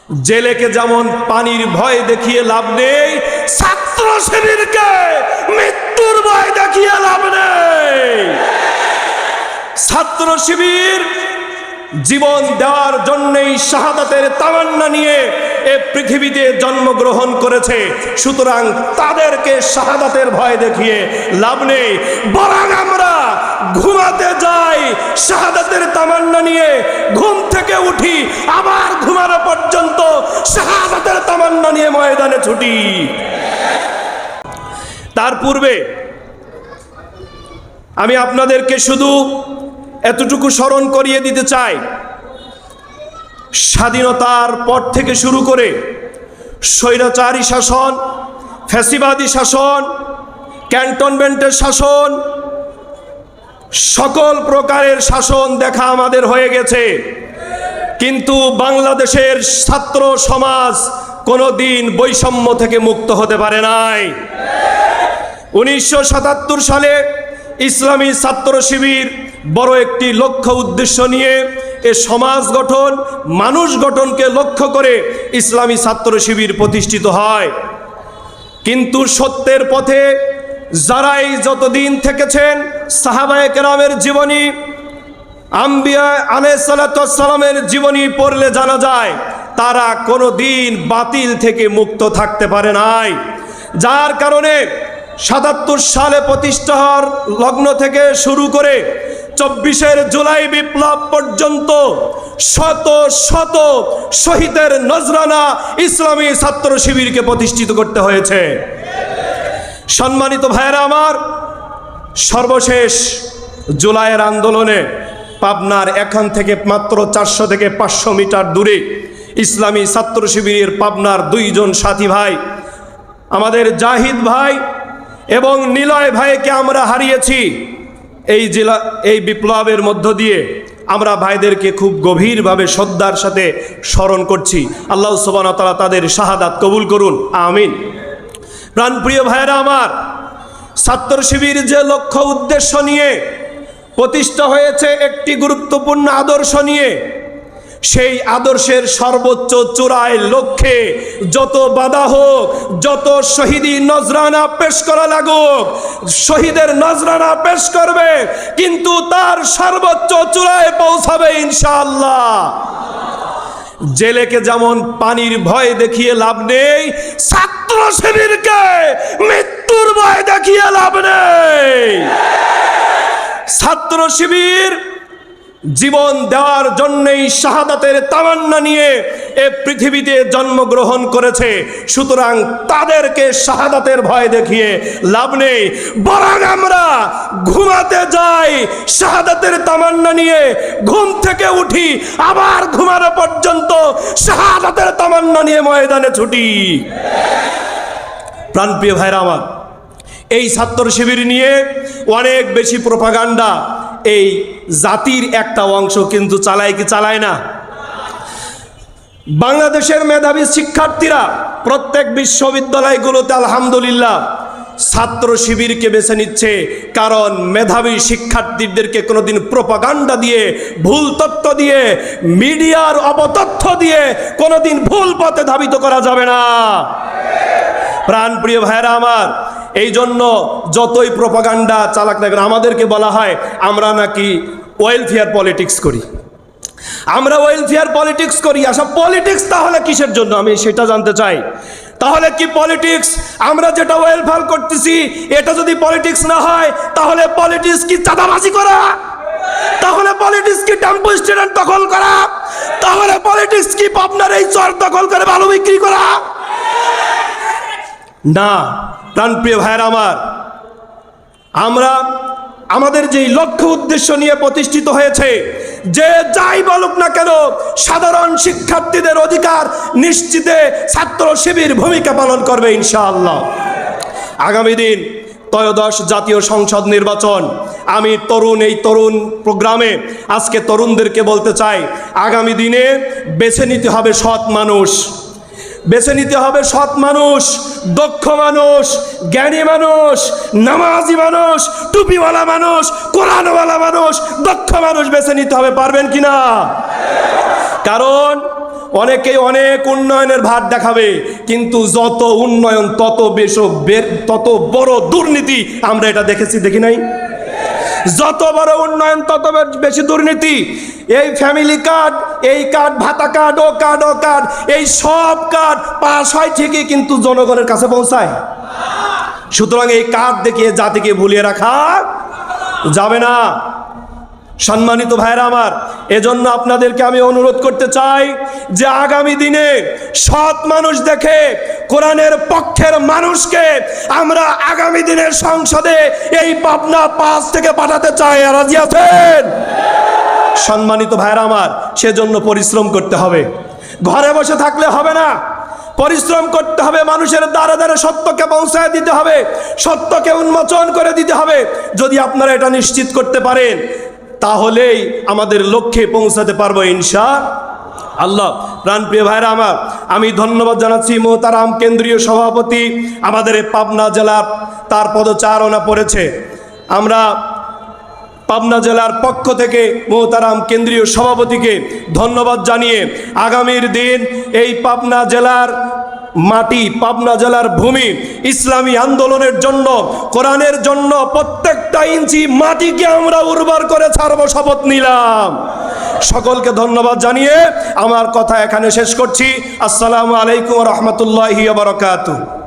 জেলেকে যেমন পানির ভয় দেখিয়ে লাভ নেই, ছাত্র শিবিরকে মৃত্যুর ভয় দেখিয়ে লাভ নেই। ছাত্র শিবির জীবন দেওয়ার জন্যই শাহাদাতের তামান্না নিয়ে এ পৃথিবীতে জন্মগ্রহণ করেছে। সুতরাং তাদেরকে শাহাদাতের ভয় দেখিয়ে লাভ নেই, বরং আমরা ঘুমাতে যাই শাহাদাতের তামান্না নিয়ে, ঘুম থেকে উঠি আবার ঘুমানো পর্যন্ত শাহাদাতের তামান্না নিয়ে ময়দানে ছুটি। তার পূর্বে আমি আপনাদেরকে শুধু এতটুকু স্মরণ করিয়ে দিতে চাই, স্বাধীনতার পর থেকে শুরু করে স্বৈরাচারী শাসন, ফ্যাসিবাদী শাসন, ক্যান্টনমেন্টের শাসন, সকল প্রকারের শাসন দেখা আমাদের হয়ে গেছে, কিন্তু বাংলাদেশের ছাত্র সমাজ কোনোদিন বৈষম্য থেকে মুক্ত হতে পারে নাই। 1977 সালে ইসলামী ছাত্র শিবির বড় একটি লক্ষ্য উদ্দেশ্য নিয়ে এ সমাজ গঠন, মানুষ গঠনকে লক্ষ্য করে ইসলামী ছাত্র শিবির প্রতিষ্ঠিত হয়। কিন্তু সত্যের পথে যারাই যতদিন থেকেছেন, সাহাবায়ে কেরামের জীবনী, আম্বিয়া আলাইহিস সালামের জীবনী পড়লে জানা যায় তারা কোনো দিন বাতিল থেকে মুক্ত থাকতে পারে নাই। যার কারণে 77 সালে প্রতিষ্ঠা হওয়ার লগ্ন থেকে শুরু করে 24 জুলাই বিপ্লব পর্যন্ত শত শত শহীদের নজরানা ইসলামী ছাত্র শিবিরকে প্রতিষ্ঠিত করতে হয়েছে। সম্মানিত ভাইয়েরা আমার, সর্বশেষ জুলাইয়ের আন্দোলনে পাবনার এখান থেকে মাত্র 400 থেকে 500 মিটার দূরে ইসলামী ছাত্র শিবিরের পাবনার 2 জন সাথী ভাই, আমাদের জাহিদ ভাই এবং নিলয় ভাইকে আমরা হারিয়েছি। এই বিপ্লবের মধ্য দিয়ে আমরা ভাইদেরকে খুব গভীরভাবে শ্রদ্ধার সাথে স্মরণ করছি। আল্লাহ সুবহানাহু ওয়া তাআলা তাদের শাহাদাত কবুল করুন, আমিন। প্রাণপ্রিয় ভাইয়েরা আমার, ছাত্র শিবির যে লক্ষ্য উদ্দেশ্য নিয়ে প্রতিষ্ঠা হয়েছে, একটি গুরুত্বপূর্ণ আদর্শ নিয়ে, সেই আদর্শের সর্বোচ্চ চূড়ায় লক্ষ্যে যত বাধা হোক, যত শহীদি নজরানা পেশ করা লাগুক, শহীদের নজরানা পেশ করবে, কিন্তু তার সর্বোচ্চ চূড়ায় পৌঁছাবে ইনশাআল্লাহ। জেলেকে যেমন পানির ভয় দেখিয়ে লাভ নেই, ছাত্র শিবিরকে মৃত্যুর ভয় দেখিয়ে লাভ নেই। ছাত্র শিবির জীবন দেওয়ার জন্যই শাহাদাতের তামান্না নিয়ে এ পৃথিবীতে জন্মগ্রহণ করেছে। সুতরাং তাদেরকে শাহাদাতের ভয় দেখিয়ে লাভ নেই, বরং আমরা ঘুমাতে যাই শাহাদাতের তামান্না নিয়ে, ঘুম থেকে উঠি আবার ঘুমানো পর্যন্ত শাহাদাতের তামান্না নিয়ে ময়দানে ছুটি। প্রাণপ্রিয় ভাইরা আমার, এই ছাত্র শিবির নিয়ে অনেক বেশি প্রোপাগান্ডা এই জাতির একটা অংশ কিন্তু চালায় কি চালায় না? বাংলাদেশের মেধাবী শিক্ষার্থীরা প্রত্যেক বিশ্ববিদ্যালয়গুলোতে আলহামদুলিল্লাহ ছাত্র শিবিরকে বেছে নিচ্ছে, কারণ মেধাবী শিক্ষার্থীদেরকে কোনোদিন প্রোপাগান্ডা দিয়ে, ভুল তথ্য দিয়ে, মিডিয়ার অপতথ্য দিয়ে কোনোদিন ভুল পথে ধাবিত করা যাবে না। প্রাণপ্রিয় ভাইরা আমার, এই জন্য যতই প্রোপাগান্ডা চালাক না কেন, আমাদেরকে বলা হয় আমরা নাকি ওয়েলফেয়ার পলিটিক্স করি, আমরা ওয়েলফেয়ার পলিটিক্স করি। আসলে পলিটিক্স তাহলে কিসের জন্য আমি সেটা জানতে চাই। তাহলে কি পলিটিক্স, আমরা যেটা ওয়েলফেয়ার করতেছি এটা যদি পলিটিক্স না হয়, তাহলে পলিটিক্স কি চাঁদাবাজি করা? তাহলে পলিটিক্স কি টেম্পো স্ট্যান্ড দখল করা? তাহলে পলিটিক্স কি পাবনার এই চর দখল করে বালু বিক্রি করা? না। প্রাণপ্রিয় ভাইয়েরা আমার, আমরা আমাদের যেই লক্ষ্য উদ্দেশ্য নিয়ে প্রতিষ্ঠিত হয়েছে, যে যাই বলুক না কেন সাধারণ শিক্ষার্থীদের অধিকার নিশ্চিতে ছাত্র শিবির ভূমিকা পালন করবে ইনশাআল্লাহ। আগামী দিন ত্রয়োদশ জাতীয় সংসদ নির্বাচন, আমি এই তরুণ প্রোগ্রামে আজকে তরুণদেরকে বলতে চাই, আগামী দিনে বেছে নিতে হবে সৎ মানুষ, বেছে নিতে হবে সৎ মানুষ, দক্ষ মানুষ, জ্ঞানী মানুষ, নামাজি মানুষ, টুপিওয়ালা মানুষ, কোরআনওয়ালা মানুষ, দক্ষ মানুষ বেছে নিতে হবে। পারবেন কিনা? কারণ অনেকেই অনেক উন্নয়নের ভার দেখাবে, কিন্তু যত উন্নয়ন তত বড় দুর্নীতি। আমরা এটা দেখেছি, দেখি নাই? যত বড় উন্নয়ন তত বেশি দুর্নীতি। এই ফ্যামিলি কার্ড, এই কার্ড, ভাতা কার্ড, ও কার্ড, এই সব কার্ড পাস হয় ঠিকই, কিন্তু জনগণের কাছে পৌঁছায়। সুতরাং এই কার্ড দেখিয়ে জাতিকে ভুলিয়ে রাখা যাবে না। সম্মানিত ভাইরা আমার, এজন্য আপনাদেরকে আমি অনুরোধ করতে চাই যে আগামী দিনে সৎ মানুষ দেখে কোরআনের পক্ষের মানুষকে আমরা আগামী দিনের সংসদে এই পাবনা 5 থেকে পাঠাতে চাই। রাজি আছেন? সম্মানিত ভাইরা আমার, সেজন্য পরিশ্রম করতে হবে, ঘরে বসে থাকলে হবে না। পরিশ্রম করতে হবে, মানুষের দ্বারে দ্বারে সত্যকে পৌঁছায় দিতে হবে, সত্যকে উন্মোচন করে দিতে হবে। যদি আপনারা এটা নিশ্চিত করতে পারেন, তাহলেই আমাদের লক্ষ্যে পৌঁছাতে পারবো ইনশাআল্লাহ। প্রাণপ্রিয় ভাইরা আমার, আমি ধন্যবাদ জানাচ্ছি মোহতারাম কেন্দ্রীয় সভাপতি আমাদের এই পাবনা জেলার, তার পদচারণা পড়েছে। আমরা পাবনা জেলার পক্ষ থেকে মোহতারাম কেন্দ্রীয় সভাপতিকে ধন্যবাদ জানিয়ে আগামীর দিন এই পাবনা জেলার মাটি, পাবনা জেলার ভূমি ইসলামী আন্দোলনের জন্য, কোরআনের জন্য প্রত্যেকটা ইঞ্চি মাটিকে আমরা উর্বর করে ছাড়বো, শপথ নিলাম। সকলকে ধন্যবাদ জানিয়ে আমার কথা এখানে শেষ করছি। আসসালামু আলাইকুম ওয়া রাহমাতুল্লাহি ওয়া বারাকাতুহু।